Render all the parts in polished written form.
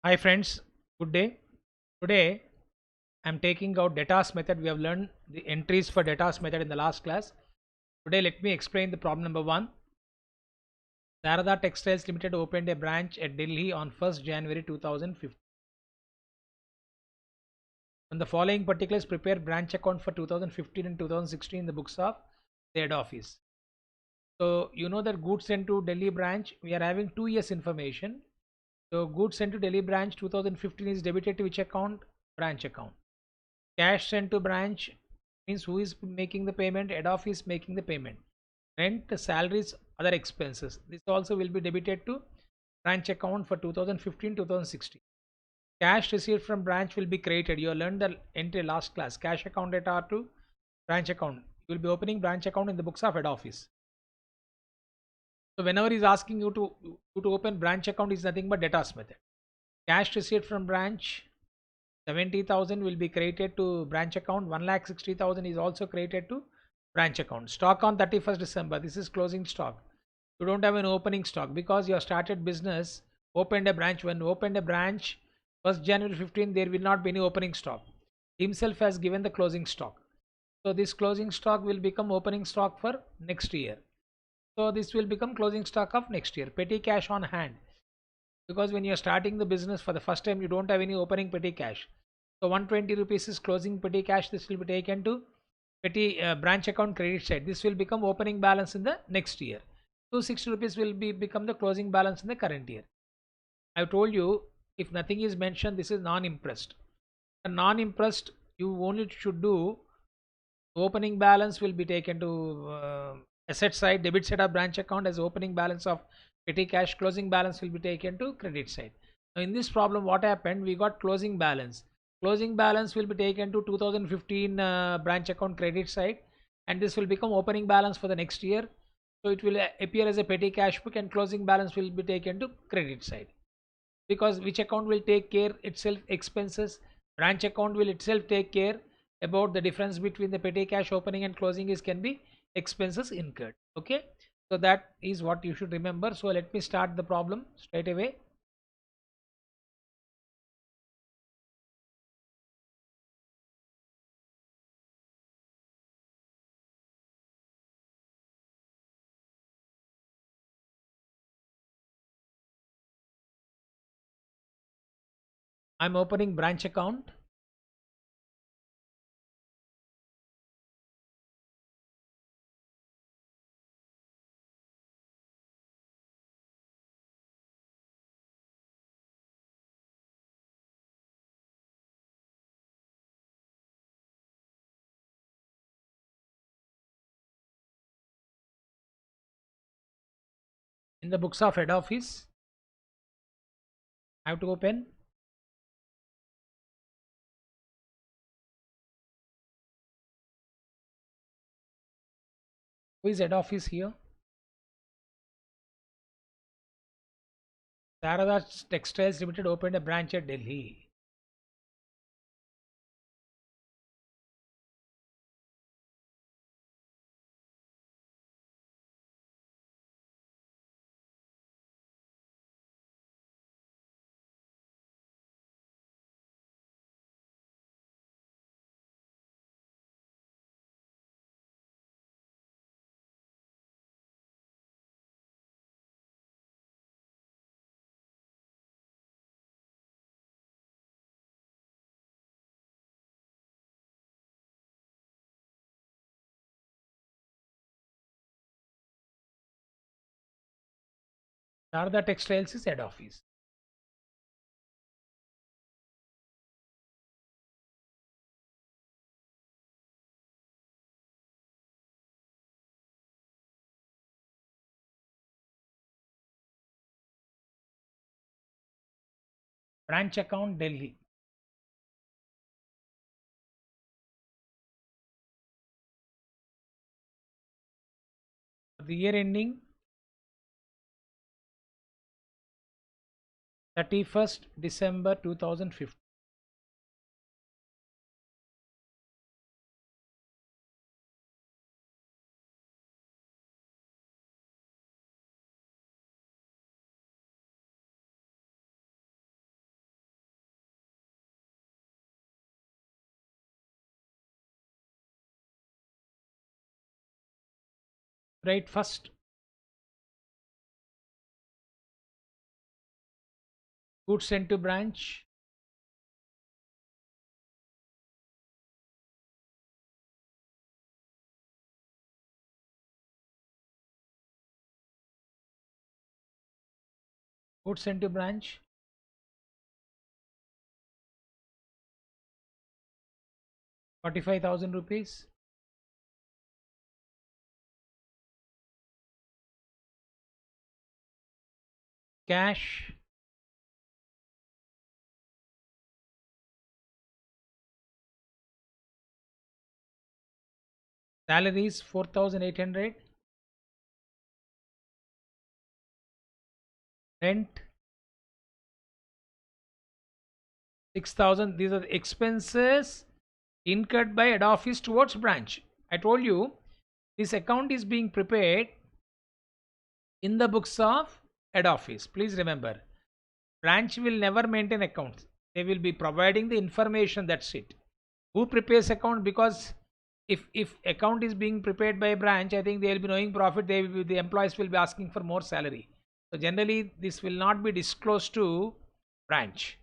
Hi friends, good day. Today I'm taking out Datas method. We have learned the entries for Datas method in the last class. Today let me explain the problem number 1. Sarada Textiles Limited opened a branch at Delhi on 1st January 2015. From the following particulars, prepare branch account for 2015 and 2016 in the books of the head office. So you know that goods sent to Delhi branch, we are having 2 years information. So goods sent to Delhi branch 2015 is debited to which account? Branch account. Cash sent to branch means who is making the payment? Head office making the payment. Rent, salaries, other expenses. This also will be debited to branch account for 2015-2016. Cash received from branch will be created. You learned the entry last class. Cash account at R2, branch account. You will be opening branch account in the books of head office. So whenever he's asking you to open branch account is nothing but Datas method. Cash received from branch 70,000 will be created to branch account. 1,60,000 is also created to branch account. Stock on 31st December. This is closing stock. You don't have an opening stock because you have started business, opened a branch. When you opened a branch, 1st January 15, there will not be any opening stock. Himself has given the closing stock. So this closing stock will become opening stock for next year. So this will become closing stock of next year. Petty cash on hand. Because when you're starting the business for the first time, you don't have any opening petty cash. So 120 rupees is closing petty cash. This will be taken to petty branch account credit side. This will become opening balance in the next year. 260 rupees will become the closing balance in the current year. I've told you if nothing is mentioned, this is non-impressed. A non-impressed, you only should do opening balance will be taken to asset side, debit side of branch account as opening balance of petty cash, closing balance will be taken to credit side. Now in this problem what happened, we got closing balance. Closing balance will be taken to 2015 branch account credit side, and this will become opening balance for the next year. So it will appear as a petty cash book, and closing balance will be taken to credit side. Because which account will take care itself expenses? Branch account will itself take care about the difference between the petty cash opening and closing is can be expenses incurred. Okay, so that is what you should remember. So let me start the problem straight away. I'm opening branch account. In the books of head office, I have to open. Who is head office here? Sarada Textiles Limited opened a branch at Delhi. Sarada Textiles is head office. Branch account Delhi. The year ending 31st December 2015. Right, first goods sent to branch, goods sent to branch, 45,000 rupees. Cash, salaries 4,800, rent 6,000. These are the expenses incurred by head office towards branch. I told you this account is being prepared in the books of head office. Please remember, branch will never maintain accounts. They will be providing the information. That's it. Who prepares account? Because if account is being prepared by a branch, I think they will be knowing profit. The employees will be asking for more salary. So generally, this will not be disclosed to branch.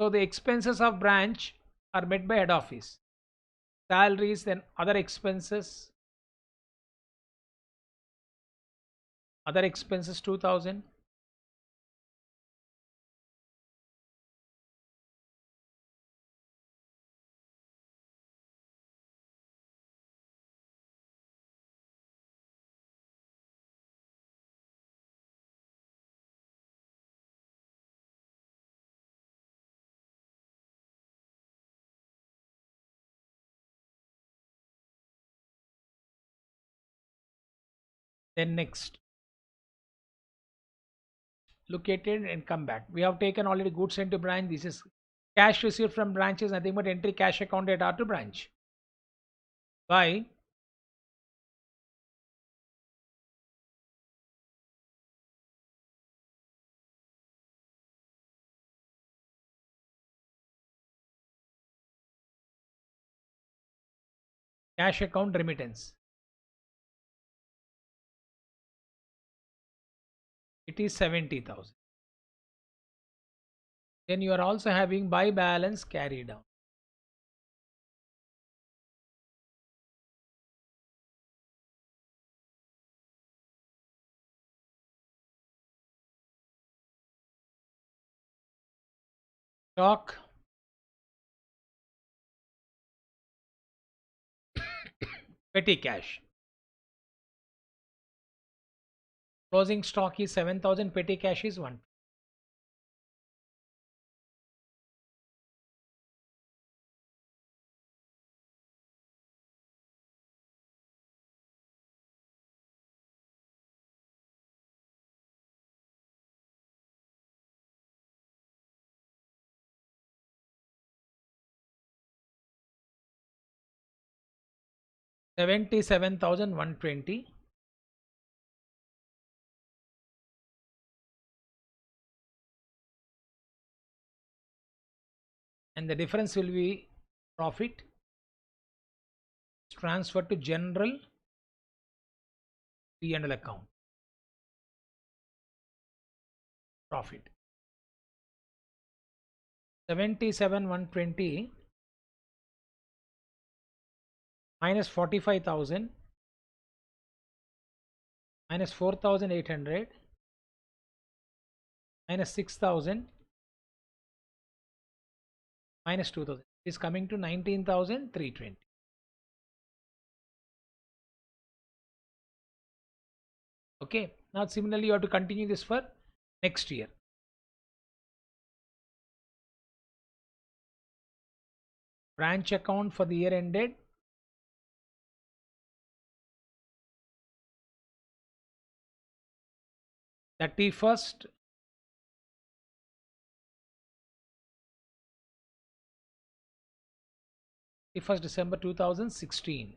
So the expenses of branch are met by head office. Salaries, then other expenses 2,000. Then next, look at it and come back. We have taken already goods sent to branch. This is cash received from branches, nothing but entry cash account at R to branch. By cash account remittance. It is 70,000. Then you are also having by balance carry down. Stock, petty cash. Closing stock is 7,000, petty cash is 1. 77,120. And the difference will be profit transferred to general P&L account. Profit 77,120 minus 45,000 minus 4,800 minus 6,000 minus 2,000 is coming to 19,320. Okay, now similarly you have to continue this for next year. Branch account for the year ended 31st December 2016.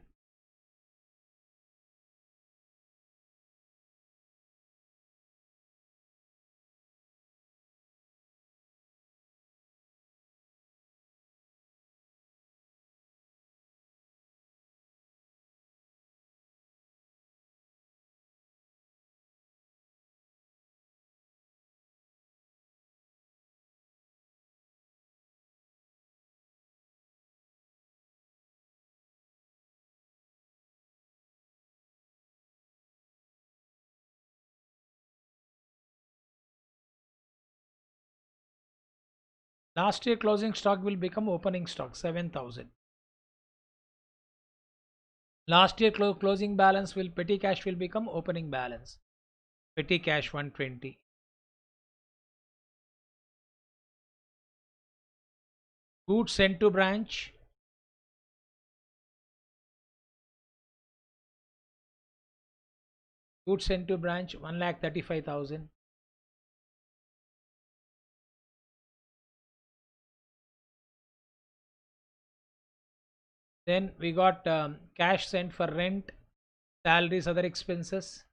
Last year closing stock will become opening stock 7,000. Last year closing balance will petty cash will become opening balance. Petty cash 120. Goods sent to branch. Goods sent to branch 1,35,000. Then we got cash sent for rent, salaries, other expenses.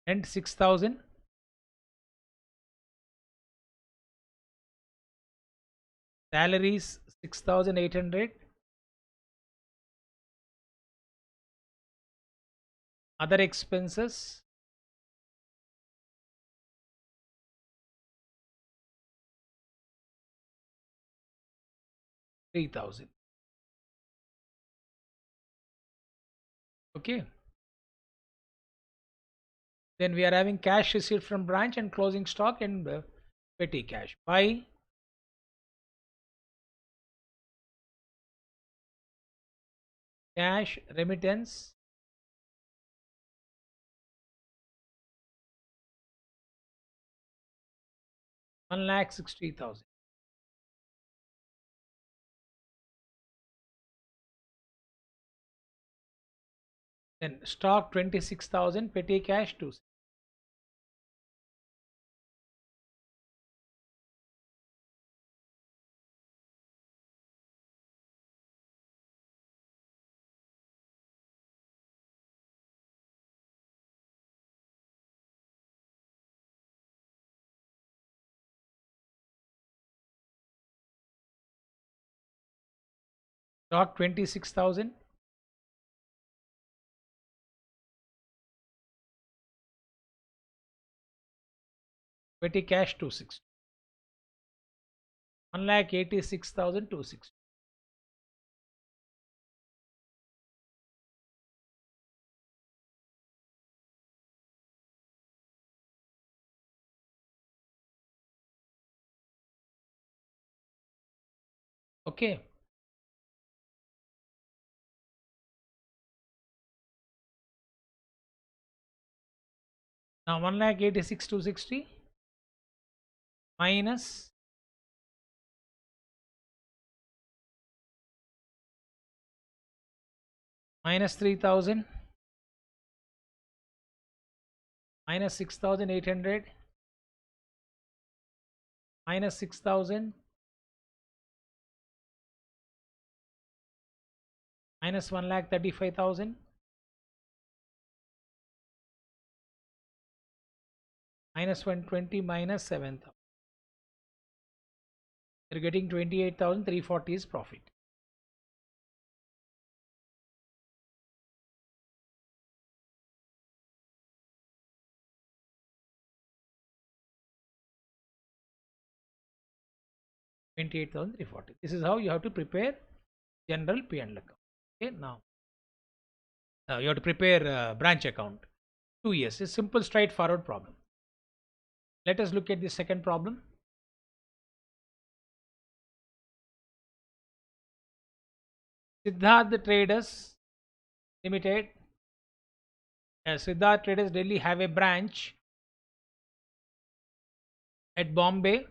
Rent 6,000. Salaries 6,800. Other expenses 3,000. Okay. Then we are having cash received from branch and closing stock and petty cash. By cash remittance 1,60,000. Then stock 26,000, petty cash 2. Stock 26,000. Petty cash 260. 1,86,260. Okay. Now 1,86,260 minus 3,000 minus 6,800 minus 6,000 minus 1,35,000 minus 120 minus 7,000. You're getting 28,340 is profit. $28,340. This is how you have to prepare general P&L account. Okay, now you have to prepare branch account. 2 years. It's simple, straightforward problem. Let us look at the second problem. Siddharth Traders Limited. Siddharth Traders Delhi have a branch at Bombay.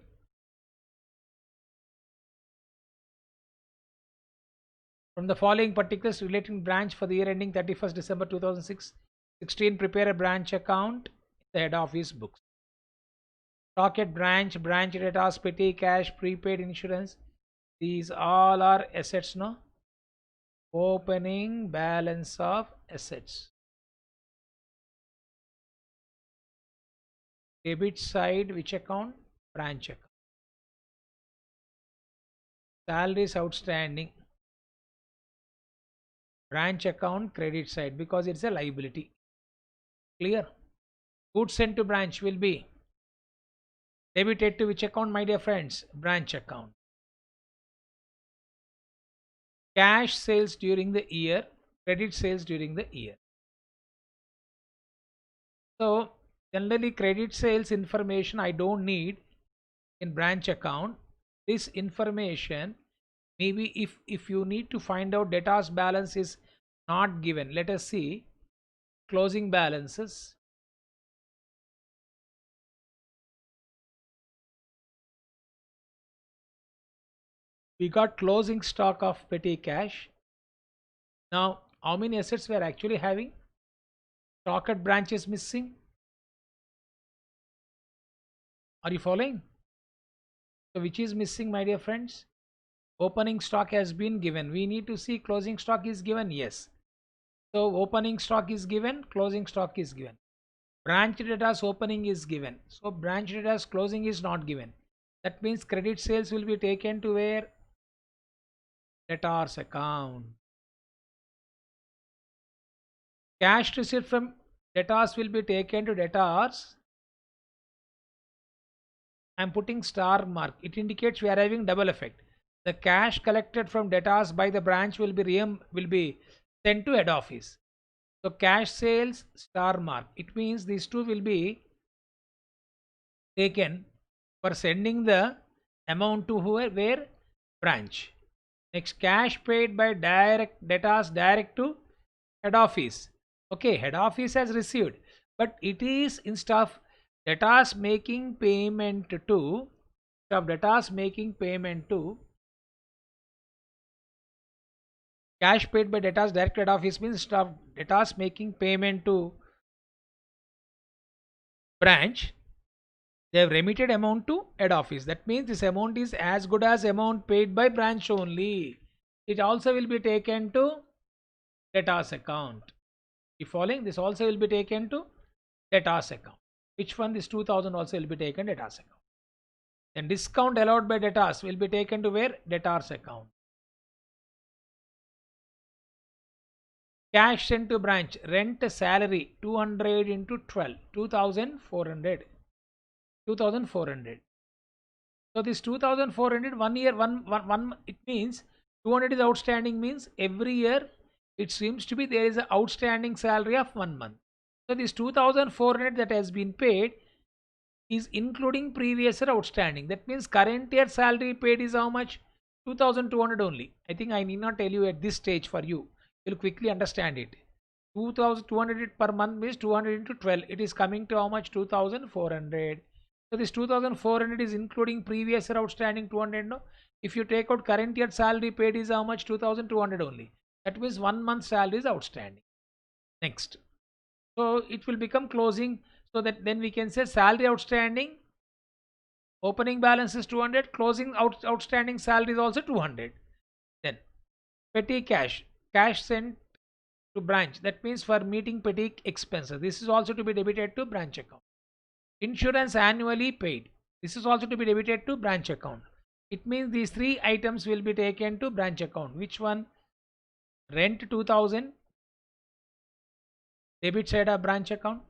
From the following particulars relating branch for the year ending 31st December 2016, prepare a branch account in the head office books. Stock at branch, branch debtors, petty cash, prepaid insurance. These all are assets, no? Opening balance of assets. Debit side, which account? Branch account. Salaries outstanding. Branch account, credit side, because it's a liability. Clear? Goods sent to branch will be Debited to which account, my dear friends? Branch account. Cash sales during the year, credit sales during the year. So generally credit sales information I don't need in branch account. This information, maybe if you need to find out debtors balance is not given. Let us see closing balances. We got closing stock of petty cash. Now how many assets we are actually having? Stock at branch is missing. Are you following? So which is missing, my dear friends? Opening stock has been given. We need to see closing stock is given. Yes. So opening stock is given, closing stock is given. Branch debtors opening is given. So branch debtors closing is not given. That means credit sales will be taken to where? Debtors account. Cash receipt from debtors will be taken to debtors. I am putting star mark. It indicates we are having double effect. The cash collected from debtors by the branch will be sent to head office. So cash sales star mark. It means these two will be taken for sending the amount to where? Branch. Next, cash paid by direct debtors direct to head office. Okay, head office has received, but it is instead of debtors making payment to cash paid by debtors direct to head office means instead of debtors making payment to branch, they have remitted amount to head office. That means this amount is as good as amount paid by branch only. It also will be taken to debtors account. If following, this also will be taken to debtors account. Which one? This 2000 also will be taken debtors account. Then discount allowed by debtors will be taken to where? Debtors account. Cash sent to branch, rent salary 200 into 12, 2400. 2400. So this 2400 1 year, it means 200 is outstanding, means every year it seems to be there is an outstanding salary of 1 month. So this 2400 that has been paid is including previous year outstanding. That means current year salary paid is how much? 2200 only. I think I need not tell you at this stage for you. You'll quickly understand it. 2200 per month means 200 into 12. It is coming to how much? 2400. So this 2400 is including previous year outstanding 200. No? If you take out current year salary paid is how much? 2200 only. That means 1 month salary is outstanding. Next. So it will become closing. So that then we can say salary outstanding, opening balance is 200, closing outstanding salary is also 200. Then petty cash, cash sent to branch. That means for meeting petty expenses. This is also to be debited to branch account. Insurance annually paid. This is also to be debited to branch account. It means these three items will be taken to branch account. Which one? Rent 2000, debit side of branch account.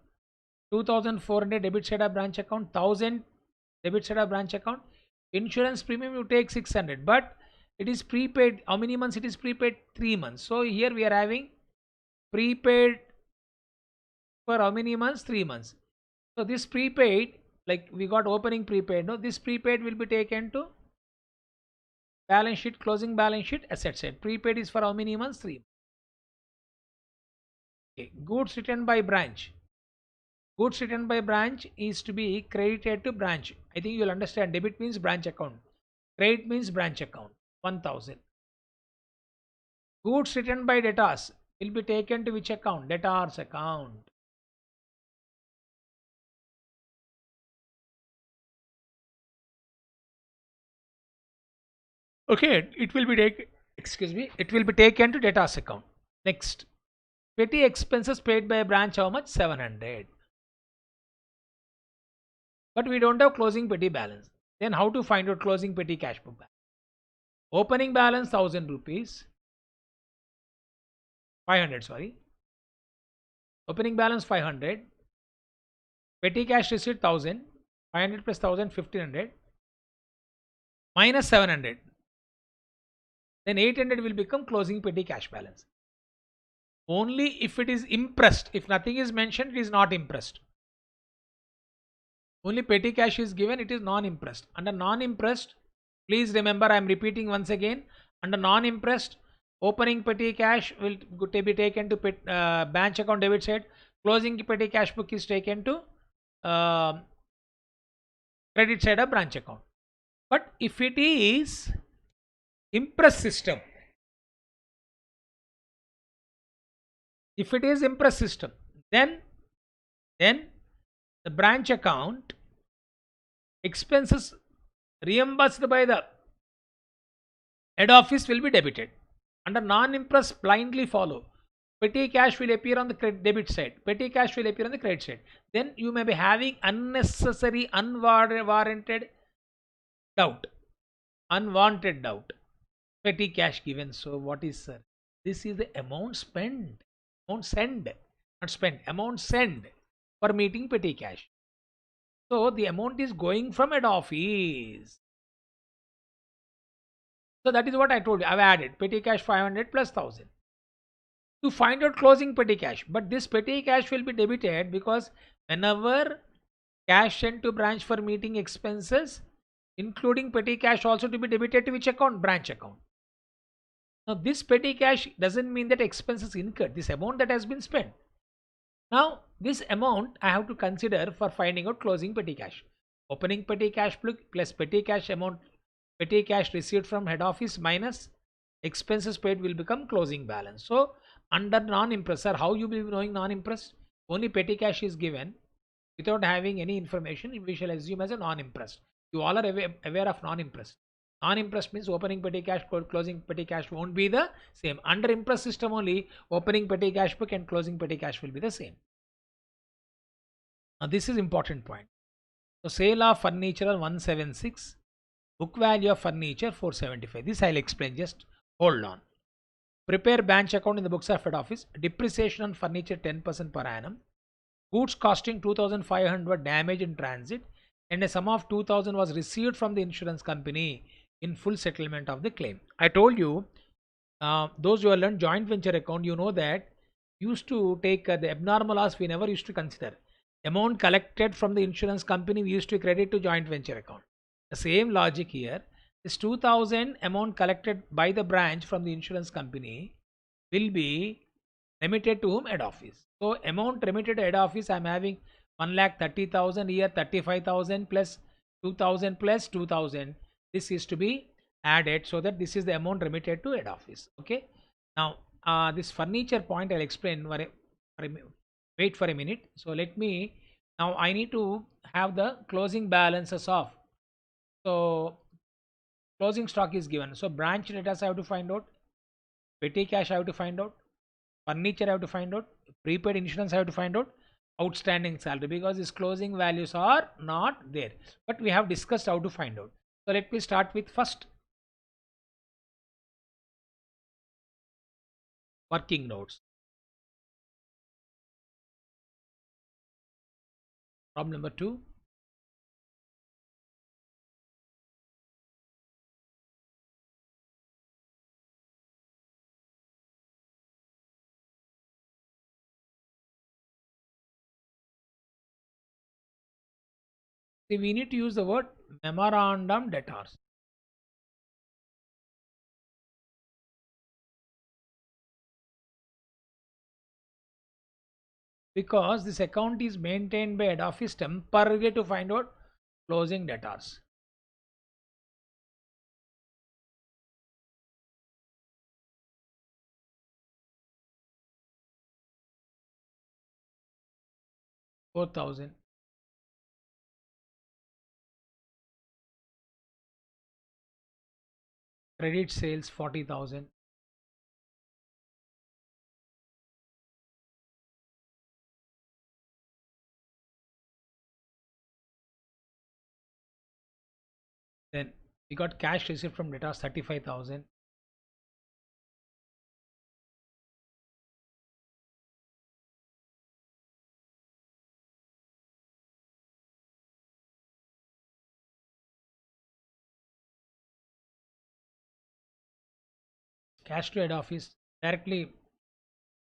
2400 debit side of branch account. 1000 debit side of branch account. Insurance premium you take 600, but it is prepaid. How many months it is prepaid? 3 months. So here we are having prepaid for how many months? 3 months. So this prepaid, like we got opening prepaid, no, this prepaid will be taken to balance sheet, closing balance sheet, asset side. Prepaid is for how many months? 3. Okay. Goods written by branch. Goods written by branch is to be credited to branch. I think you'll understand. Debit means branch account. Credit means branch account. 1000. Goods written by debtors will be taken to which account? Debtors account. Okay, it will be taken. Excuse me. It will be taken to debtors account. Next, petty expenses paid by a branch. How much? 700. But we don't have closing petty balance. Then how to find out closing petty cash book balance? Opening balance 1000 rupees. 500. Sorry. Opening balance 500. Petty cash receipt 1000. 500 plus 1000, 1500 minus 700. Then 800 will become closing petty cash balance. Only if it is impressed. If nothing is mentioned, it is not impressed. Only petty cash is given, it is non-impressed. Under non-impressed, please remember, I am repeating once again. Under non-impressed, opening petty cash will be taken to branch account debit side. Closing petty cash book is taken to credit side of branch account. But if it is impress system, then the branch account expenses reimbursed by the head office will be debited. Under non-impress, blindly follow. Petty cash will appear on the debit side. Petty cash will appear on the credit side. Then you may be having unnecessary, unwarranted doubt. Unwanted doubt. Petty cash given. So what is, sir? This is the amount spent. Amount send. Not spent. Amount send for meeting petty cash. So the amount is going from head office. So that is what I told you. I've added petty cash 500 plus 1000 to find out closing petty cash. But this petty cash will be debited because whenever cash sent to branch for meeting expenses, including petty cash also to be debited to which account? Branch account. Now this petty cash doesn't mean that expenses incurred. This amount that has been spent. Now this amount I have to consider for finding out closing petty cash. Opening petty cash plus petty cash amount, petty cash received from head office minus expenses paid will become closing balance. So under non-impressed, sir, how you will be knowing non-impressed? Only petty cash is given without having any information. We shall assume as a non-impressed. You all are aware of non-impressed. Non-impressed means opening petty cash, closing petty cash won't be the same. Under impressed system only, opening petty cash book and closing petty cash will be the same. Now this is important point. So sale of furniture 176, book value of furniture 475. This I'll explain. Just hold on. Prepare branch account in the books of head office. Depreciation on furniture 10% per annum. Goods costing 2500 damage in transit, and a sum of 2000 was received from the insurance company in full settlement of the claim. I told you, those who have learned joint venture account, you know that used to take the abnormal loss we never used to consider. Amount collected from the insurance company we used to credit to joint venture account. The same logic here. This 2000 amount collected by the branch from the insurance company will be remitted to whom? Head office. So amount remitted to head office, I am having 1,30,000 here, 35,000 plus 2,000 plus 2,000. This is to be added so that this is the amount remitted to head office. Okay. Now this furniture point I'll explain. Wait for a minute. So let me, now I need to have the closing balances of. So closing stock is given. So branch debtors I have to find out. Petty cash I have to find out. Furniture I have to find out. Prepaid insurance I have to find out. Outstanding salary, because these closing values are not there. But we have discussed how to find out. So let me start with first working notes. Problem number 2. See, we need to use the word memorandum debtors. Because this account is maintained by head office temporarily to find out closing debtors. $4,000. Credit sales 40,000. Then we got cash received from debtors 35,000. cash to head office directly.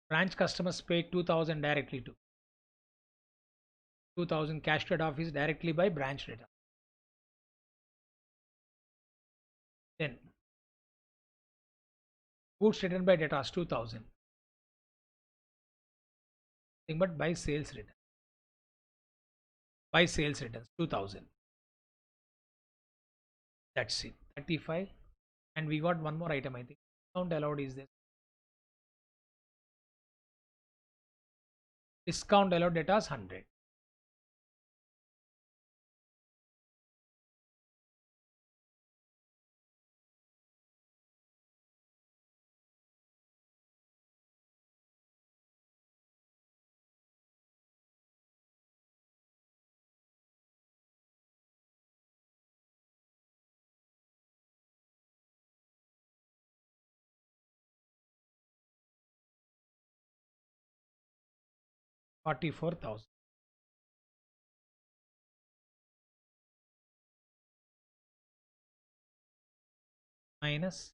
Branch customers paid 2000 directly to 2000 cash to head office directly by branch data. Then goods written by debtors 2000. Nothing but by sales return. By sales returns 2000. That's it. 35. And we got one more item, I think. Discount allowed is this. Discount allowed debtors 100. $44,000 minus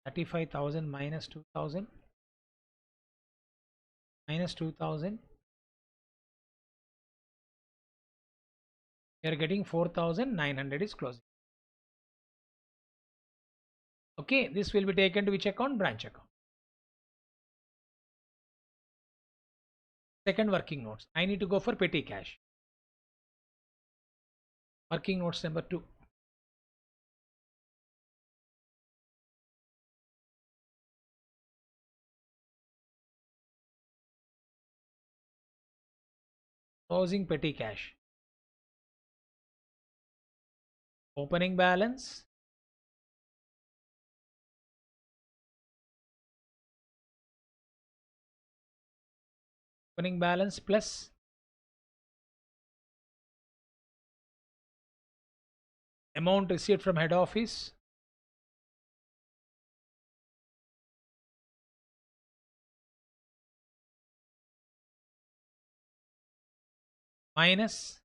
35,000 minus 2,000 minus 2,000. You are getting 4,900 is closing. Okay, this will be taken to which account? Branch account. Second working notes. I need to go for petty cash. Working notes number 2. Closing petty cash. Opening balance. Opening balance plus amount received from head office minus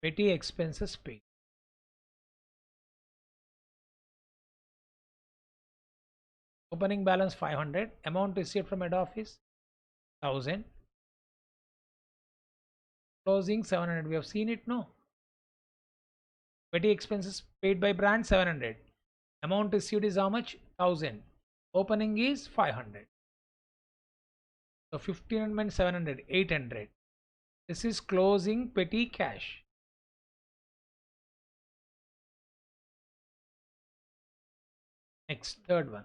petty expenses paid. Opening balance 500. Amount received from head office 1000. Closing 700. We have seen it, no? Petty expenses paid by branch 700. Amount received is how much? 1000. Opening is 500. So 1500 minus 700, 800. This is closing petty cash. Next, third one.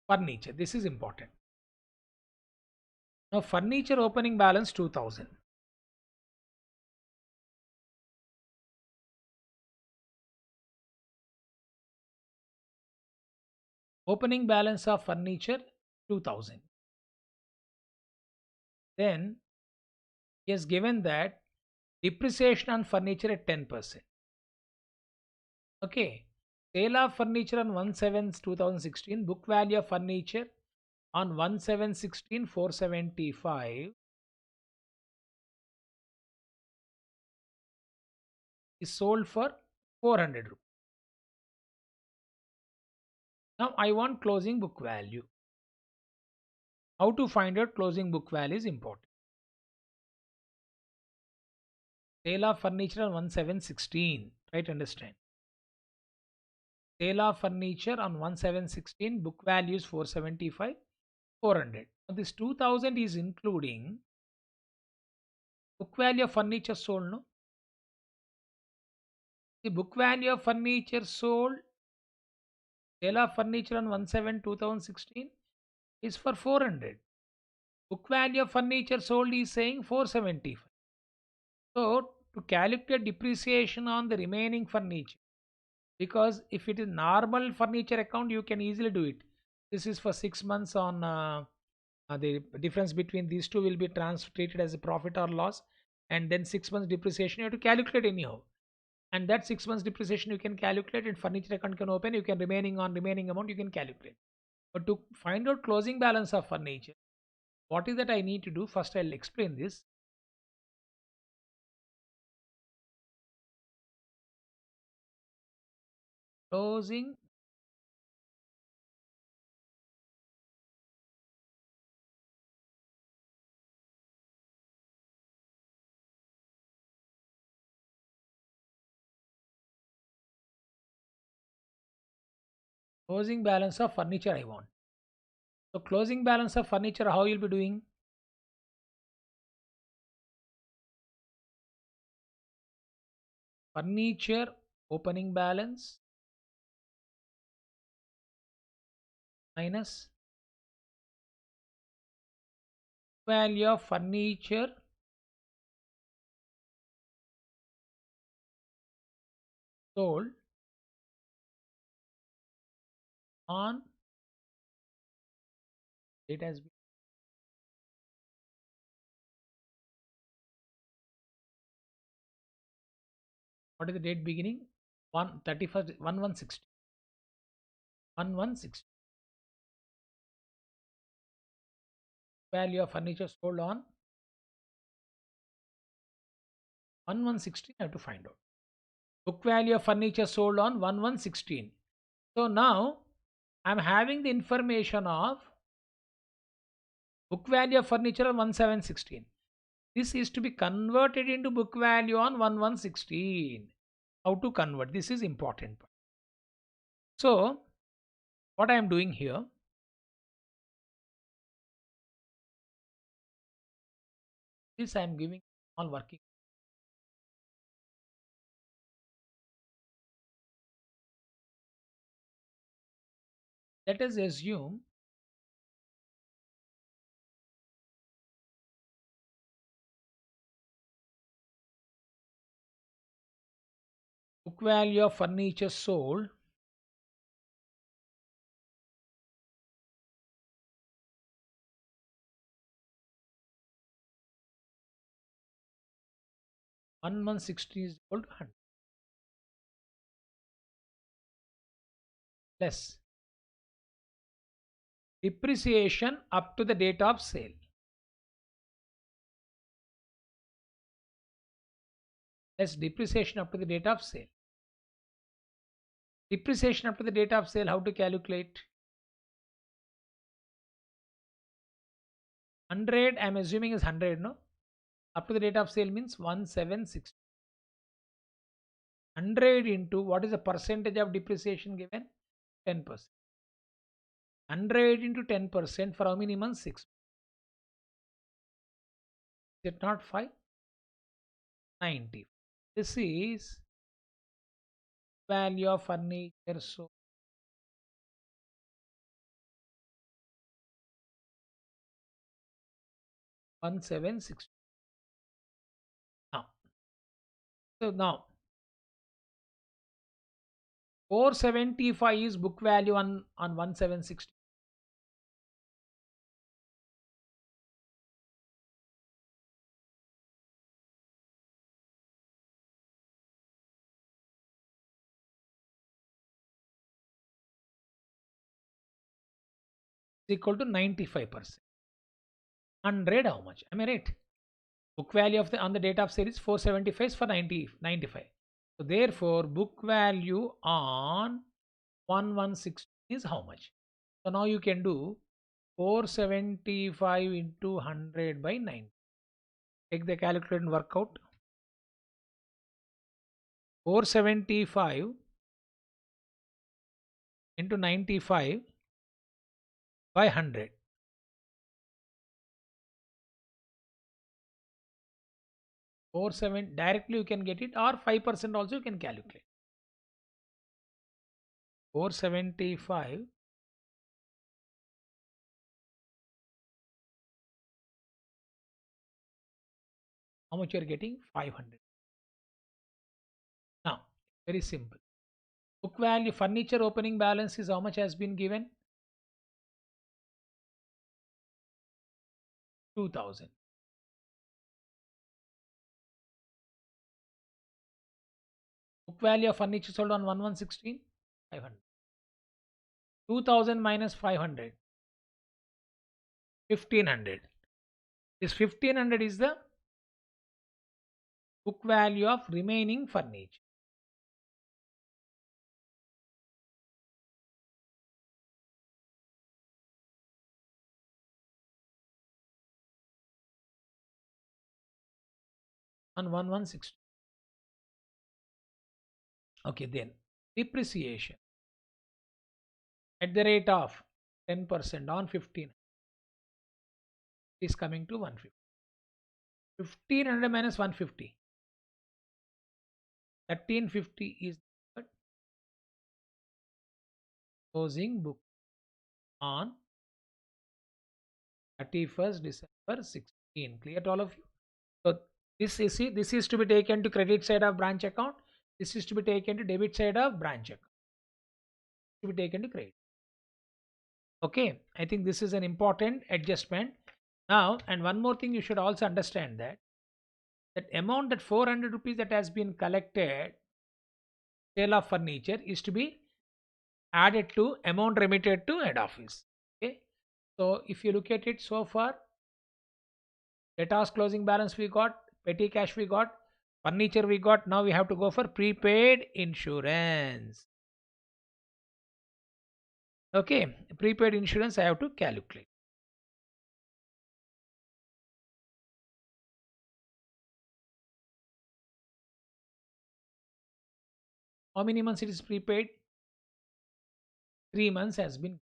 Furniture. This is important. Now, furniture opening balance 2000. Opening balance of furniture 2000. Then he has given that depreciation on furniture at 10%. Okay. Sale of furniture on 1/7/2016. Book value of furniture on 1/7/16 475 is sold for 400 rupees. Now I want closing book value. How to find out closing book value is important. Sale of furniture on 1/7/16. Try to understand. Sale of furniture on 1/7/16. Book value is 475, 400. Now this 2000 is including book value of furniture sold, no? The book value of furniture sold, sale of furniture on 1/7/2016 is for 400. Book value of furniture sold is saying 475. So to calculate depreciation on the remaining furniture, because if it is normal furniture account, you can easily do it. This is for 6 months on the difference between these two will be treated as a profit or loss, and then 6 months depreciation you have to calculate anyhow. And that 6 months depreciation you can calculate, and furniture account can open, you can remaining amount you can calculate. But to find out closing balance of furniture, What is that I need to do? First, I'll explain this. Closing closing balance of furniture I want. So closing balance of furniture, how you'll be doing? Furniture opening balance minus value of furniture sold on it has been what is the date beginning? 1/31st 1160 1160 value of furniture sold on 1116. I have to find out book value of furniture sold on 1116. So now I'm having the information of book value of furniture on 1716. This is to be converted into book value on 1116. How to convert? This is important. So what I am doing here, this I am giving all working. Let us assume book value of furniture sold on 160 is equal to 100 less depreciation up to the date of sale. Less depreciation up to the date of sale. Depreciation up to the date of sale, how to calculate? 100, I am assuming is 100, no? Up to the date of sale means 1760. 100 into what is the percentage of depreciation given? 10%. 100 into 10% for how many months? 6. Is it not 5? 90. This is value of furniture. So 1760. Now, so now 475 is book value on 1760. Is equal to 95%. 100 how much? Am I right? Book value of the on the date of sale is 475 is for 95. So therefore, book value on 1160 is how much? So now you can do 475 into 100 by 90. Take the calculator and work out. 475 into 95 by 100. 47 directly you can get it, or 5% also you can calculate. 475 how much you are getting? 500. Now very simple. Book value furniture opening balance is how much has been given? 2000. Book value of furniture sold on 1116 500. 2000 minus 500 1500. This 1500 is the book value of remaining furniture. On 1160. Okay, then depreciation at the rate of 10% on 15 is coming to 150. 1500 minus 150. 1350 is the closing book on 31st December 16. Clear to all of you? So this is to be taken to credit side of branch account. This is to be taken to debit side of branch account. To be taken to credit. Okay, I think this is an important adjustment. Now, and one more thing you should also understand that amount, that 400 rupees that has been collected sale of furniture, is to be added to amount remitted to head office. Okay, so if you look at it so far, debtors closing balance we got, petty cash we got, furniture we got. Now we have to go for prepaid insurance. Okay, prepaid insurance I have to calculate. How many months it is prepaid? 3 months has been.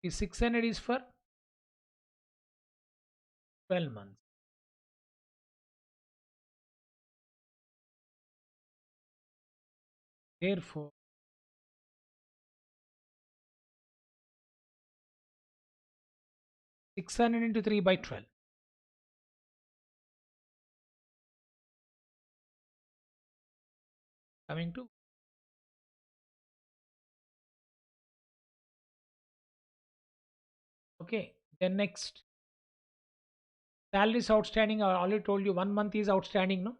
The 600 is for 12 months. Therefore, 600 into 3 by 12. Coming to, okay, then next, salaries outstanding. I already told you 1 month is outstanding, no?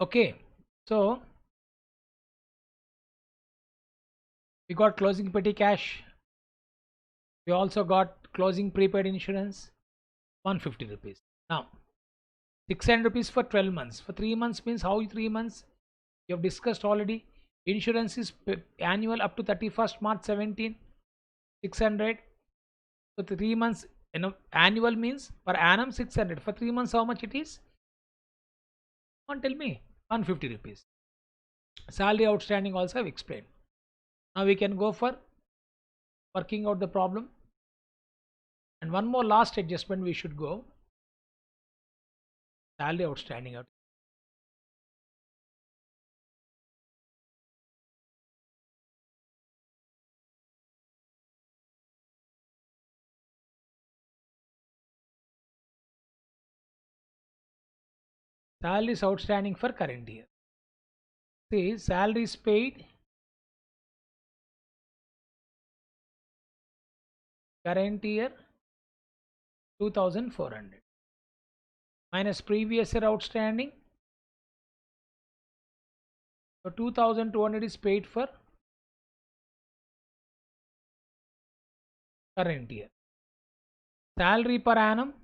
Okay, so we got closing petty cash. We also got closing prepaid insurance, 150 rupees. Now, 600 rupees for 12 months. For 3 months means how 3 months? You have discussed already. Insurance is annual up to 31st March 17, 600. So 3 months, annual means per annum 600. For 3 months, how much it is? Come on, tell me. 150 rupees. Salary outstanding also I've explained. Now we can go for working out the problem. And one more last adjustment we should go. Salary outstanding out. Salary is outstanding for current year. See, salary is paid current year 2400 minus previous year outstanding. So 2200 is paid for current year. Salary per annum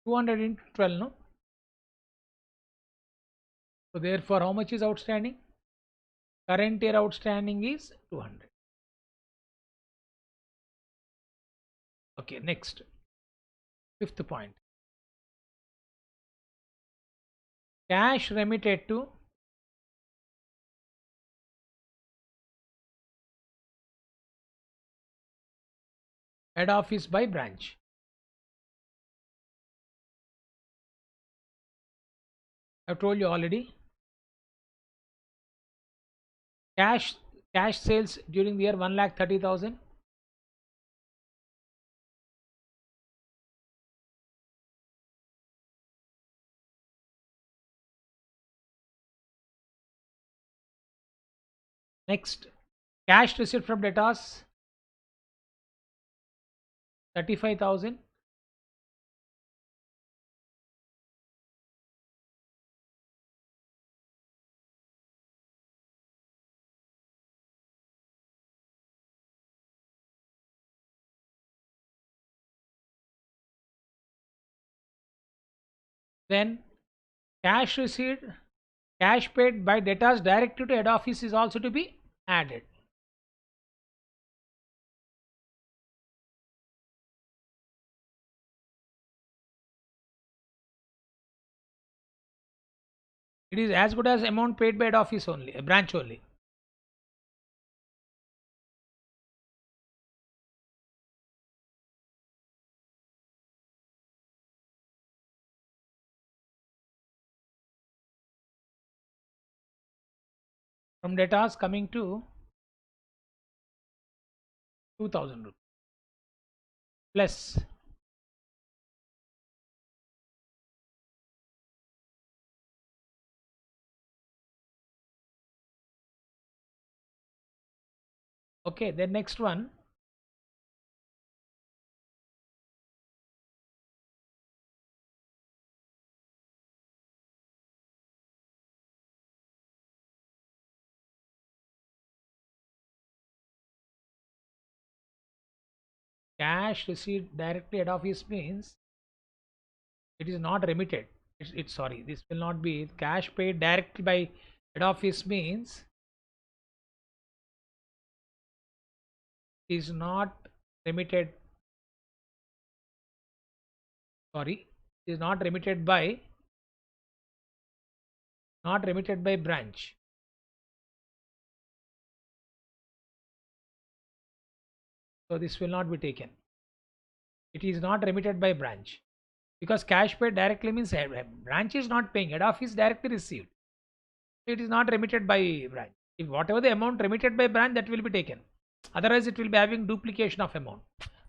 200 into 12, no? So therefore, how much is outstanding? Current year outstanding is 200. Okay, next, fifth point. Cash remitted to head office by branch. I've told you already. Cash cash sales during the year 1,30,000. Next, cash receipt from debtors 35,000. Then cash receipt, cash paid by debtors directly to head office is also to be added. It is as good as amount paid by head office only, a branch only. From debtors coming to 2,000 rupees plus okay. Then next one, cash received directly head office means it is not remitted. It's sorry, this will not be cash paid directly by head office means is not remitted. Sorry, is not remitted by branch. So this will not be taken. It is not remitted by branch because cash paid directly means branch is not paying, head office directly received. It is not remitted by branch. If whatever the amount remitted by branch, that will be taken. Otherwise, it will be having duplication of amount.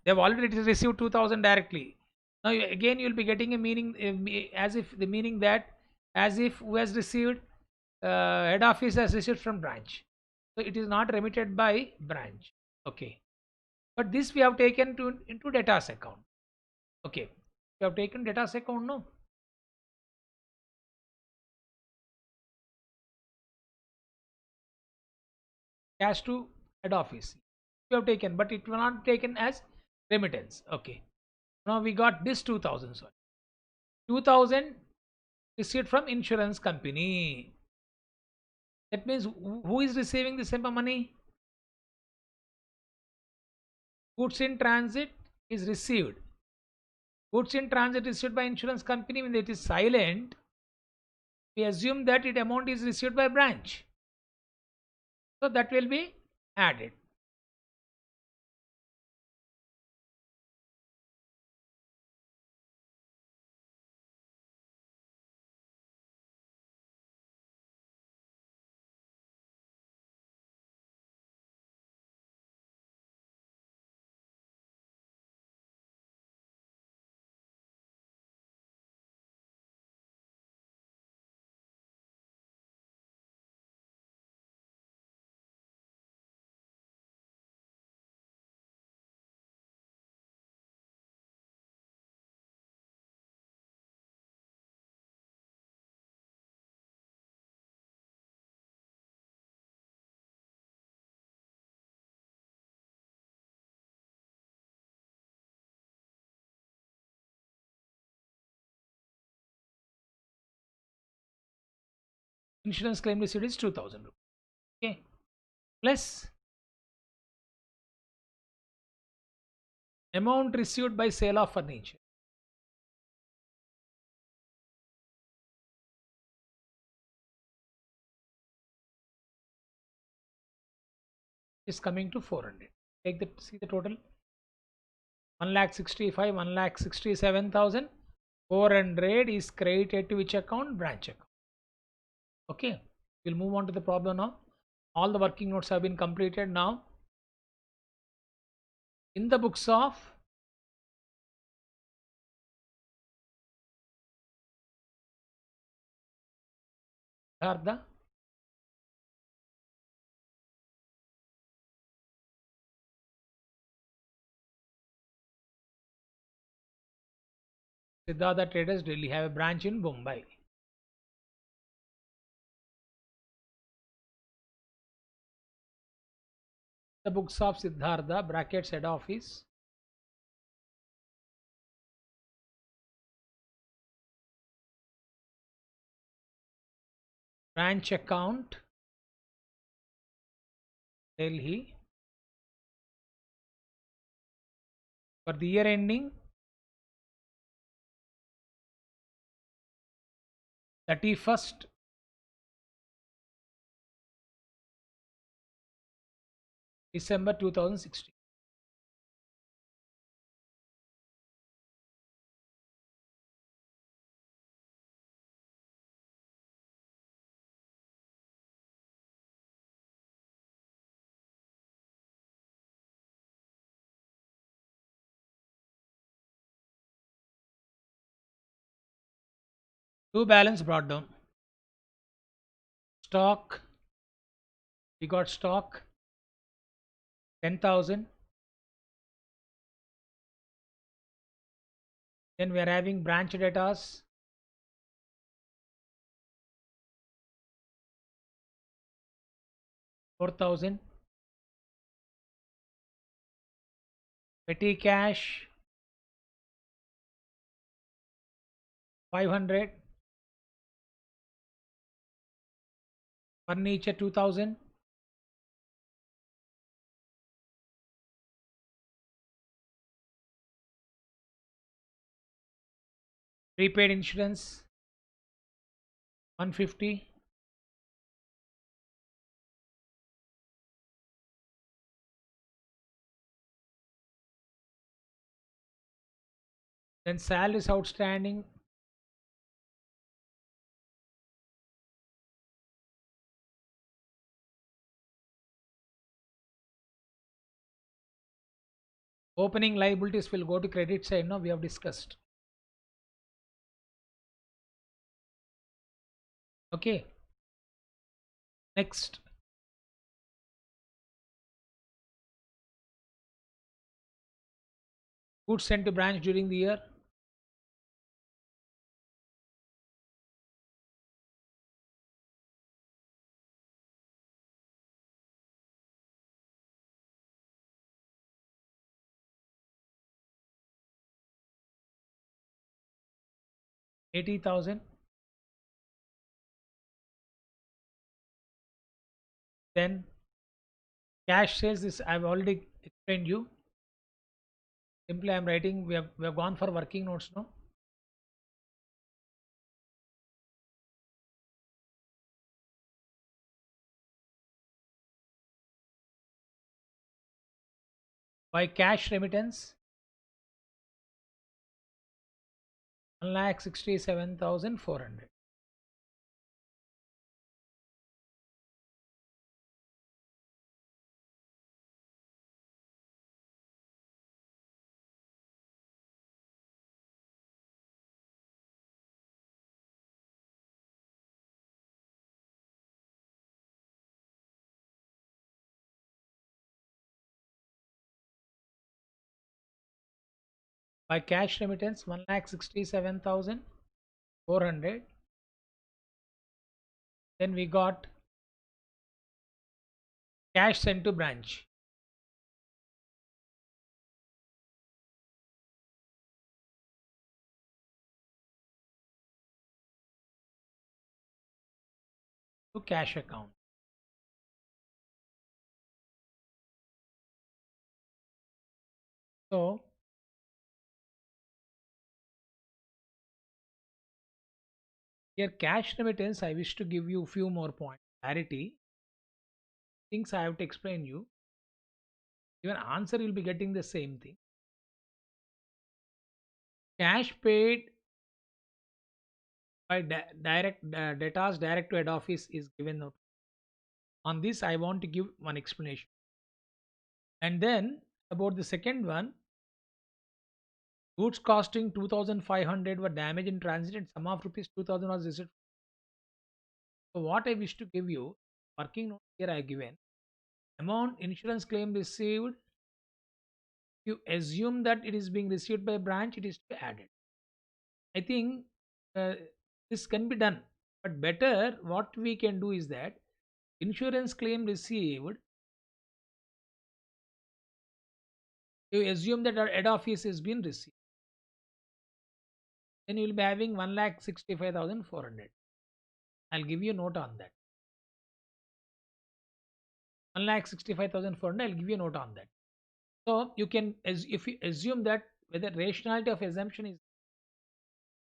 They have already received 2,000 directly. Now again, you will be getting a meaning as if the meaning that as if who has received head office has received from branch. So it is not remitted by branch. Okay, but this we have taken to into debtors account. Okay, we have taken debtors account. No, cash to head office we have taken, but it will not taken as remittance. Okay, now we got this 2,000. Sorry, 2,000 received from insurance company. That means who is receiving this amount of money? Goods in transit is received. Goods in transit received by insurance company when it is silent. We assume that it amount is received by branch. So that will be added. Insurance claim received is 2,000 rupees. Okay, plus amount received by sale of furniture is coming to 400. Take the see the total 1,65,000, 1,67,400 is credited to which account? Branch account. Okay, we'll move on to the problem now. All the working notes have been completed now. In the books of Siddhartha, Siddhartha Traders Delhi have a branch in Mumbai. The books of Siddhartha brackets head office. Branch account Delhi for the year ending 31st December 2016. Two balance brought down. Stock, we got stock 10,000. Then we are having branch debtors 4,000. Petty cash 500. Furniture 2,000. Prepaid insurance 150. Then salaries outstanding 150. Opening liabilities will go to credit side. Now we have discussed. Okay. Next. Goods sent to branch during the year. $80,000. Then cash sales is I've already explained you. Simply I'm writing we have gone for working notes now. By cash remittance 1,67,400. By cash remittance 1,67,400. Then we got cash sent to branch. To cash account. So here cash remittance I wish to give you few more points. Clarity. Things I have to explain you. Even answer you'll be getting the same thing. Cash paid by direct debtors direct to head office is given out. On this, I want to give one explanation. And then about the second one, goods costing 2,500 were damaged in transit and sum of rupees 2,000 was received. So what I wish to give you, working note here I have given, amount insurance claim received, you assume that it is being received by branch, it is to be added. I think uh, this can be done, but better what we can do is that insurance claim received, you assume that our head office has been received. Then you will be having 1,65,400. I'll give you a note on that. 1,65,400. I'll give you a note on that. So you can, as if you assume that whether rationality of assumption is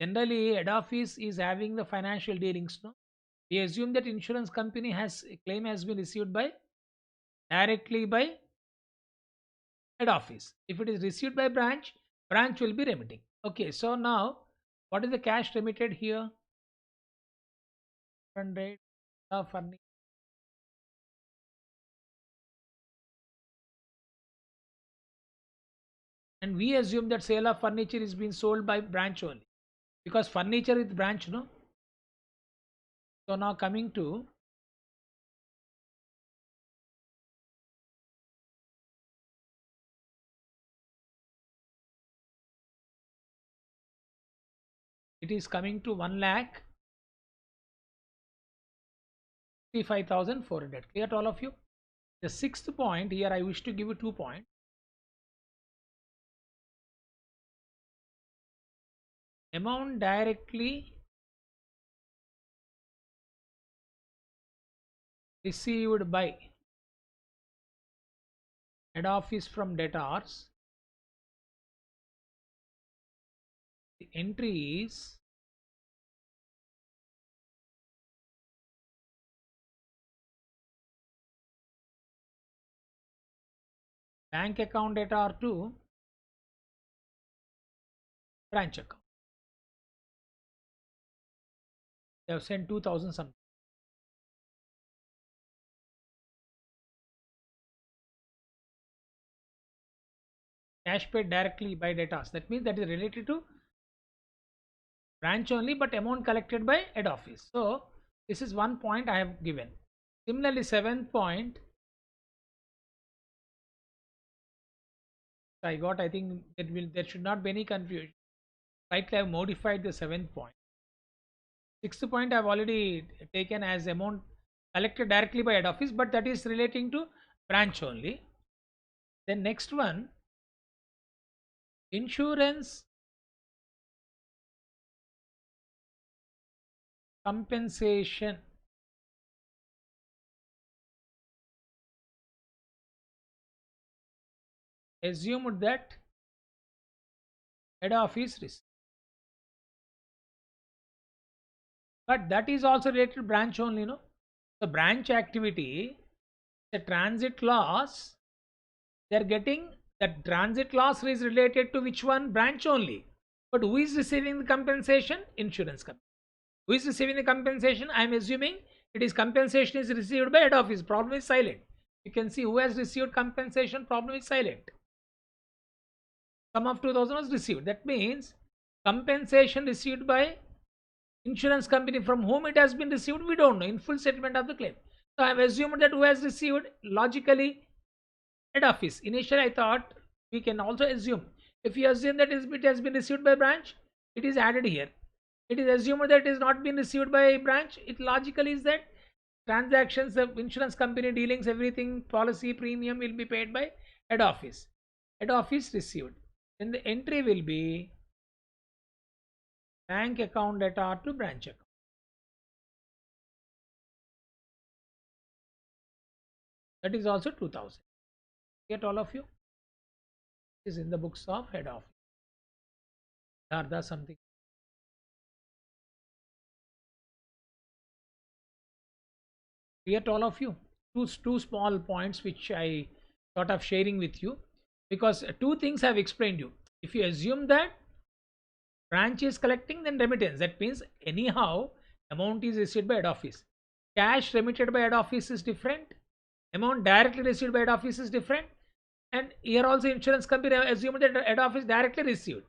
generally head office is having the financial dealings. No, we assume that insurance company has a claim has been received by directly by head office. If it is received by branch, branch will be remitting. Okay, so now what is the cash remitted here? 100 furniture. And we assume that sale of furniture is being sold by branch only because furniture is branch, no. So now coming to it is coming to 1,65,400. Clear to all of you? The sixth point here, I wish to give you 2 points. Amount directly received by head office from debtors. The entry is bank account debtor to branch account. They have sent 2,000 something. Cash paid directly by debtors. That means that is related to branch only, but amount collected by head office. So this is 1 point I have given. Similarly, 7th point I got. I think there should not be any confusion. Slightly I have modified the 7th point. 6th point I have already taken as amount collected directly by head office, but that is relating to branch only. Then next one, insurance compensation assumed that head office risk, but that is also related to branch only, no. The branch activity, the transit loss, they are getting that transit loss is related to which one? Branch only. But who is receiving the compensation? Insurance company. Who is receiving the compensation? I am assuming it is compensation is received by head office. Problem is silent. You can see who has received compensation. Problem is silent. Sum of 2,000 was received. That means compensation received by insurance company. From whom it has been received, we don't know. In full settlement of the claim. So I have assumed that who has received, logically head office. Initially I thought we can also assume, if you assume that it has been received by branch, it is added here. It is assumed that it is not been received by branch. It logically is that transactions, the insurance company dealings, everything, policy premium will be paid by head office. Head office received. Then the entry will be bank account debtor to branch account. That is also 2,000. Get all of you? Is in the books of head office. Sharda something. Clear to all of you? Two small points which I thought of sharing with you, because two things I have explained you. If you assume that Branch is collecting, then remittance. That means anyhow amount is received by head office. Cash remitted by head office is different. Amount directly received by head office is different. And here also insurance company assumed that head office directly received.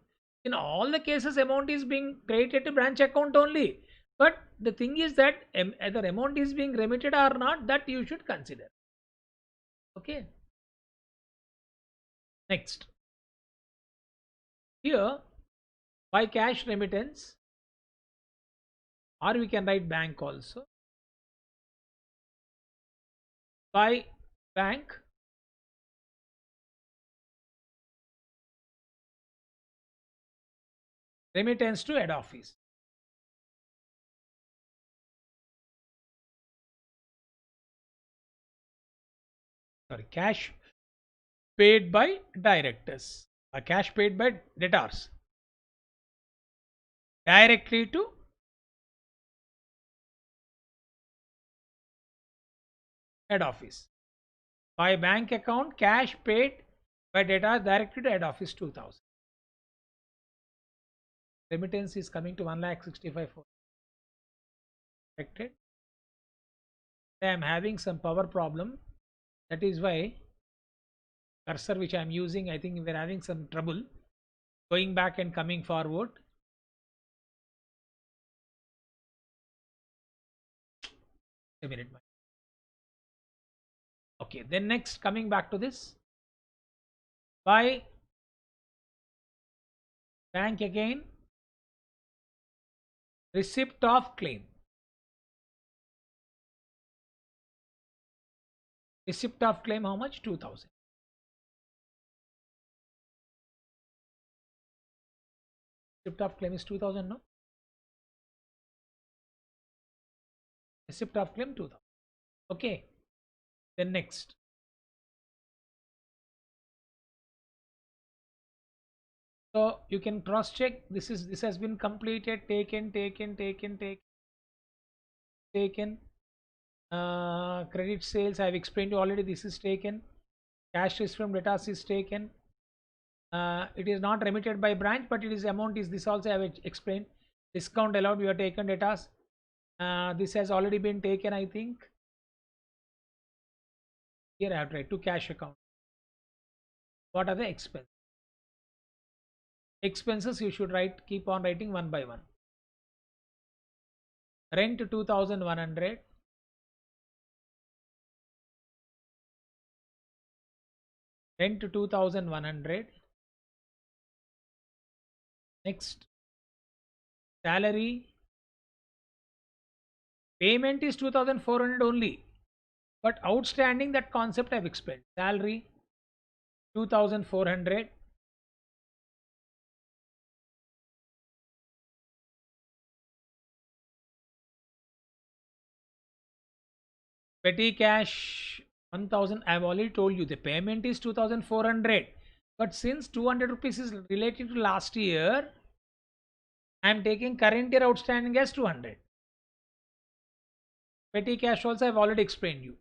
In all the cases, amount is being credited to branch account only. But the thing is that either amount is being remitted or not, that you should consider. Okay. Next. Here, by cash remittance, or we can write bank also. By bank, remittance to head office. Sorry, cash paid by directors, cash paid by debtors directly to head office. By bank account, cash paid by debtors directly to head office 2000. Remittance is coming to 1,65,400. Corrected. I am having some power problem. That is why cursor which I am using, I think we are having some trouble going back and coming forward. A minute. Okay, then next coming back to this. By bank again, receipt of claim. Receipt of claim how much? 2000. Receipt of claim is 2000, no? Receipt of claim 2000. Okay. Then next. So you can cross check. This has been completed, taken. Credit sales, I have explained you already. This is taken. Cash is from debtors is taken. It is not remitted by branch, but it is amount is this also I have explained. Discount allowed, we have taken debtors. This has already been taken, I think. Here I have tried to cash account. What are the expenses? Expenses you should write, keep on writing one by one. Rent 2,100. Rent 2,100. Next, salary. Payment is 2,400 only, but outstanding, that concept I have explained. Salary 2,400. Petty cash 1,000. I have already told you the payment is 2,400, but since 200 rupees is related to last year, I am taking current year outstanding as 200. Petty cash also I have already explained you.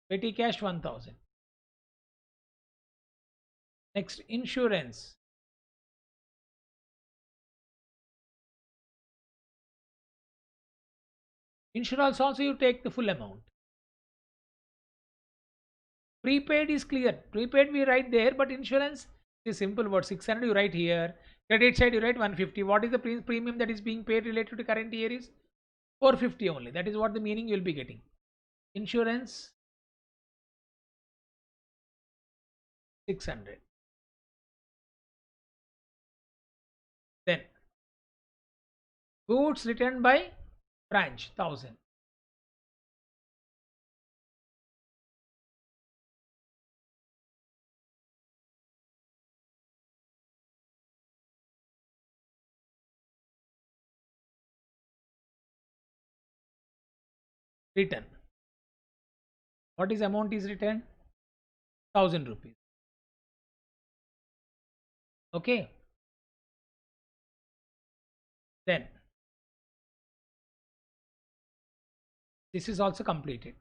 Petty cash 1,000. Next, insurance. Insurance also you take the full amount. Prepaid is clear. Prepaid we write there, but insurance is simple word. 600 you write here. Credit side you write 150. What is the premium that is being paid related to current year is 450 only. That is what the meaning you will be getting. Insurance 600. Then goods returned by branch 1000. Return. What is amount is returned? 1000 rupees. Okay. Then this is also completed.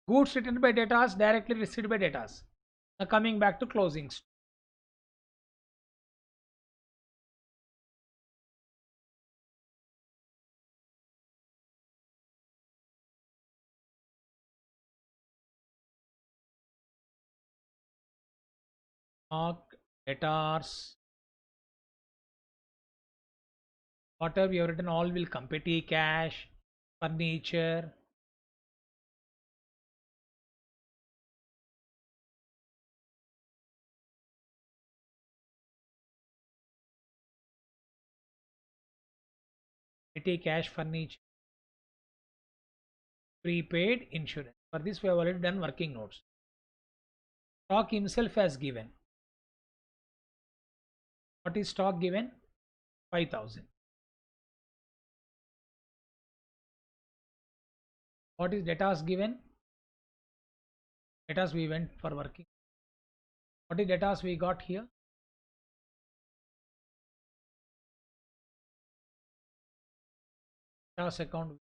Goods written by debtors directly received by debtors. Now coming back to closings. Stock, debtors, whatever we have written, all will come. Petty cash, furniture. Petty cash, furniture, prepaid, insurance. For this we have already done working notes. Stock himself has given. What is stock given? 5,000. What is debtors given? Debtors we went for working. What is debtors we got here? Debtors account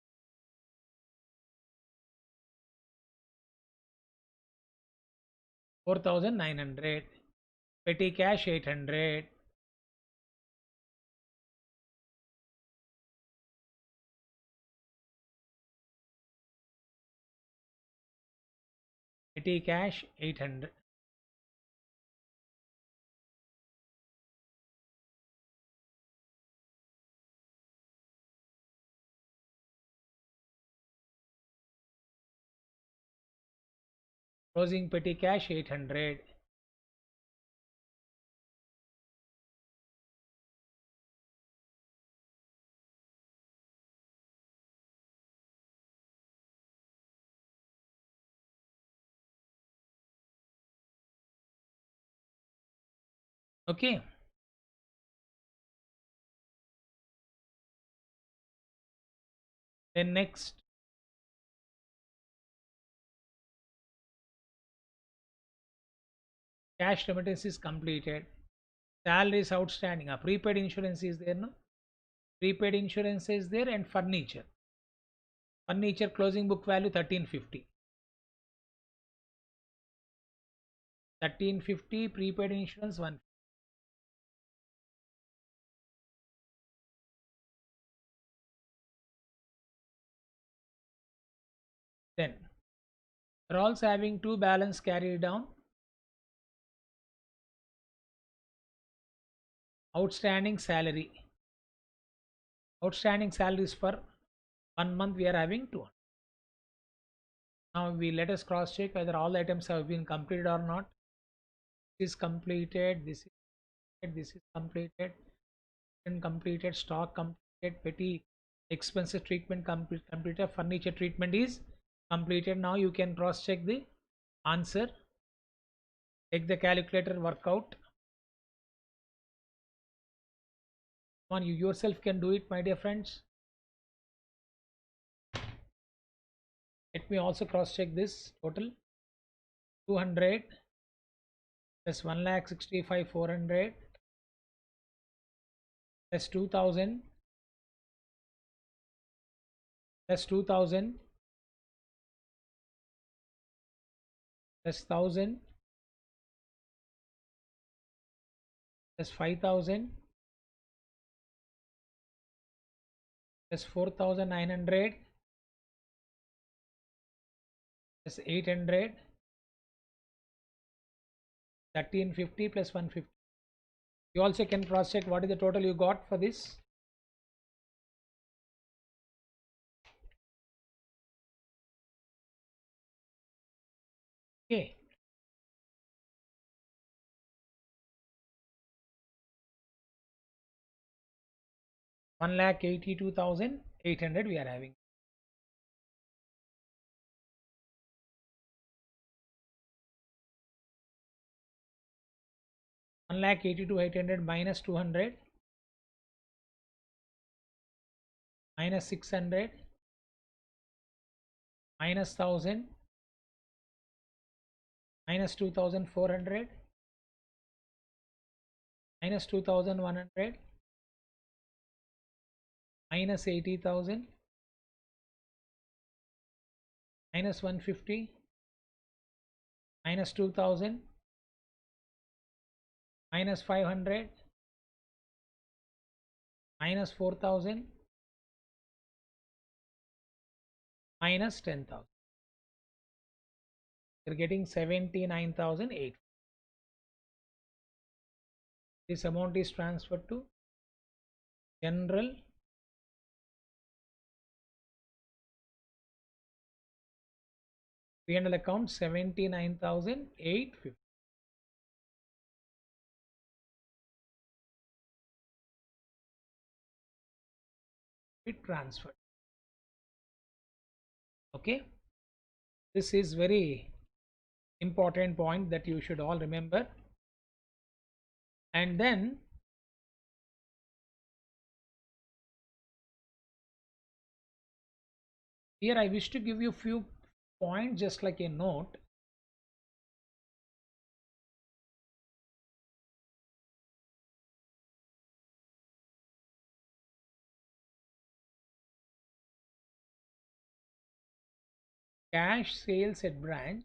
4,900. Petty cash 800. Petty cash 800. Closing petty cash 800. Okay. Then next, cash remittance is completed. Salary is outstanding. Prepaid insurance is there, no? Prepaid insurance is there, and furniture. Furniture closing book value 1350. 1350, prepaid insurance 1. Then we're also having two balance carried down. Outstanding salary. Outstanding salaries for 1 month we are having 200. Now we let us cross check whether all the items have been completed or not. This is completed. This is completed. And completed. Stock completed. Petty expenses treatment completed. Furniture treatment is completed. Now you can cross check the answer. Take the calculator, work out. Come on, you yourself can do it, my dear friends. Let me also cross check this total. 200 plus 1,65,400 plus 2,000 plus 2,000 plus 1,000 plus 5,000 plus 4,900 plus 800, 1350 plus 150. You also can cross check what is the total you got for this. Okay. $1,82,800 we are having. $1,82,800 minus 200 minus 600 minus 1,000 minus 2,400 minus 2,100 minus 80,000 minus 150 minus 2000, minus 500, minus 4000, minus 10,000. You're getting 79,008. This amount is transferred to general P&L account 79,850. It transferred. Okay, this is very important point that you should all remember. And then here I wish to give you few points just like a note. Cash sales at branch,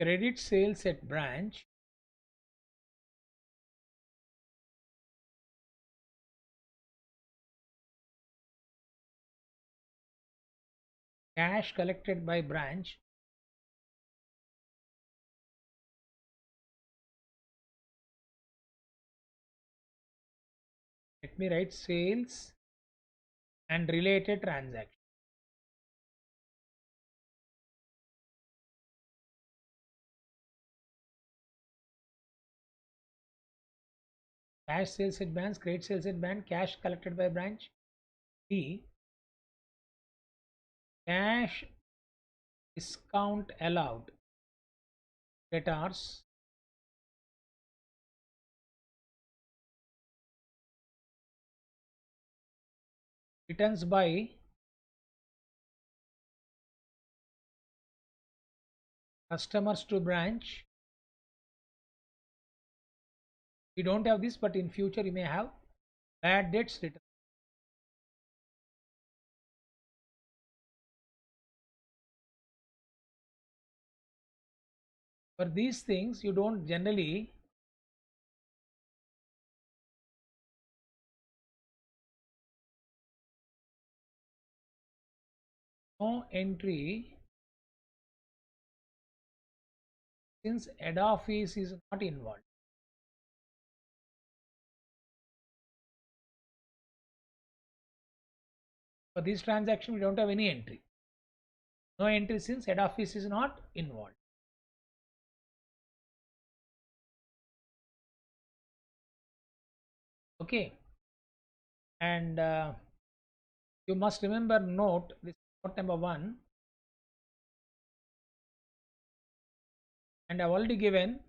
credit sales at branch, cash collected by branch, let me write sales and related transaction. Cash sales at branch, credit sales at branch, cash collected by branch. D, cash discount allowed, debtors, returns by customers to branch. We don't have this, but in future you may have bad debts return. For these things, you don't generally no entry since head office is not involved. For this transaction, we don't have any entry. No entry since head office is not involved. Okay, and you must remember note this note number 1, and I've already given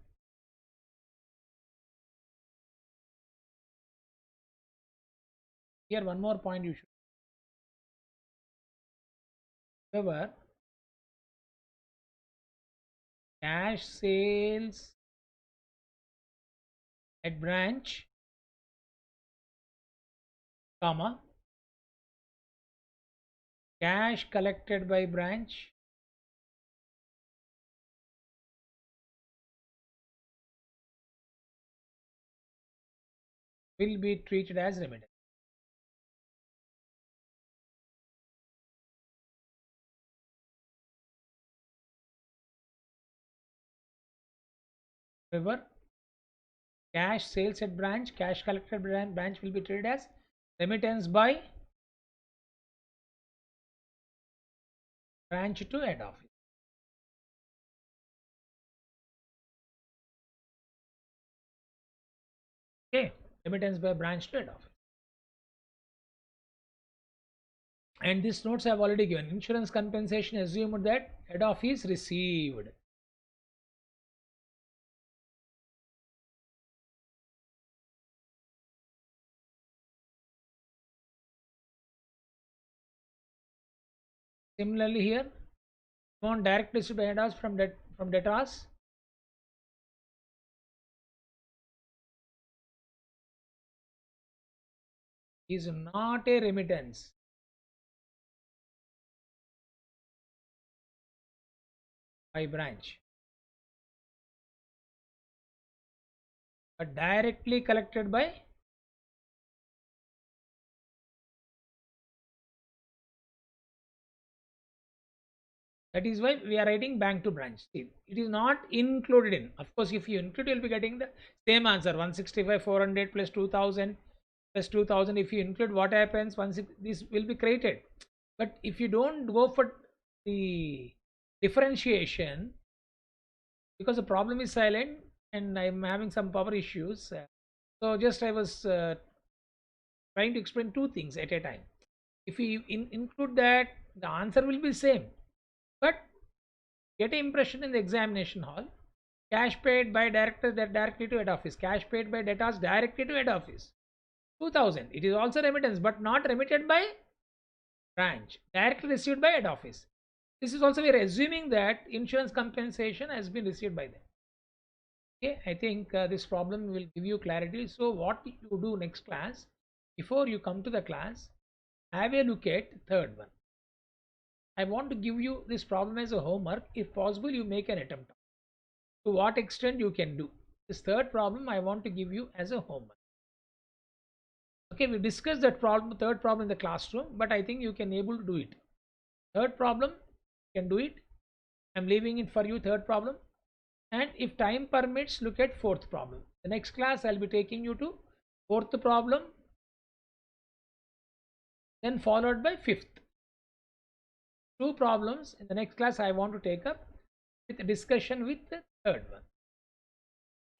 here one more point you should remember. Cash sales at branch, comma, cash collected by branch, will be treated as remittance. Remember, cash sales at branch, cash collected by branch will be treated as remittance by branch to head office. Okay, remittance by branch to head office. And these notes I have already given. Insurance compensation assumed that head office received. Similarly here, amount directly to head office from debtors, is not a remittance. by branch, but directly collected by that is why we are writing bank to branch. See, it is not included in. Of course, if you include, you'll be getting the same answer: 165, 400 plus 2000 plus 2000. If you include, what happens? This will be created. But if you don't go for the differentiation, because the problem is silent and I'm having some power issues, so just I was trying to explain two things at a time. If we include that, the answer will be same, but get an impression in the examination hall. Cash paid by directors that directly to head office, cash paid by debtors directly to head office, 2000. It is also remittance, but not remitted by branch, directly received by head office. This is also, we are assuming that insurance compensation has been received by them. Okay, I think this problem will give you clarity. So what you do next class, before you come to the class, have a look at third one. I want to give you this problem as a homework. If possible, you make an attempt. To what extent you can do this third problem, I want to give you as a homework. Okay, we discussed that problem, third problem in the classroom, but I think you can able to do it. Third problem, you can do it. I'm leaving it for you, third problem. And if time permits, look at fourth problem. The next class I'll be taking you to fourth problem, then followed by fifth. Two problems in the next class I want to take up with a discussion with the third one.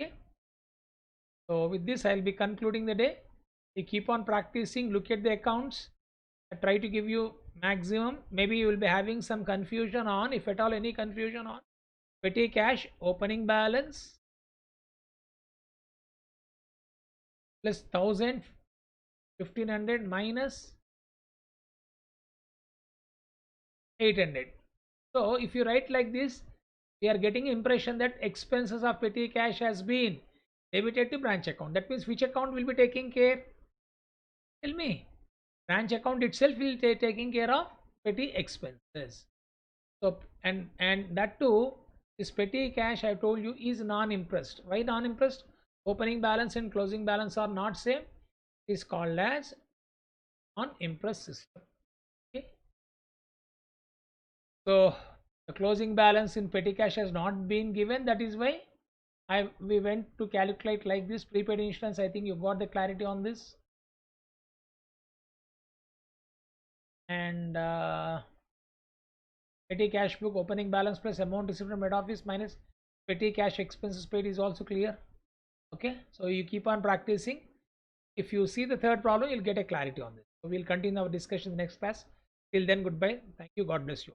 Okay, so with this I'll be concluding the day. You keep on practicing, look at the accounts. I try to give you maximum. Maybe you will be having some confusion on, if at all any confusion on, petty cash opening balance plus 1000, 1500 minus 800. So if you write like this, we are getting impression that expenses of petty cash has been debited to branch account. That means which account will be taking care? Tell me. Branch account itself will be taking care of petty expenses. So and that too, this petty cash I told you is non-impressed. Why non-impressed? Opening balance and closing balance are not same. It is called as non-impressed system. Okay. So the closing balance in petty cash has not been given. That is why we went to calculate like this. Prepaid insurance, I think you got the clarity on this. And petty cash book opening balance plus amount received from head office minus petty cash expenses paid is also clear. Okay, so you keep on practicing. If you see the third problem, you'll get a clarity on this. So we'll continue our discussion in the next class. Till then, goodbye. Thank you. God bless you.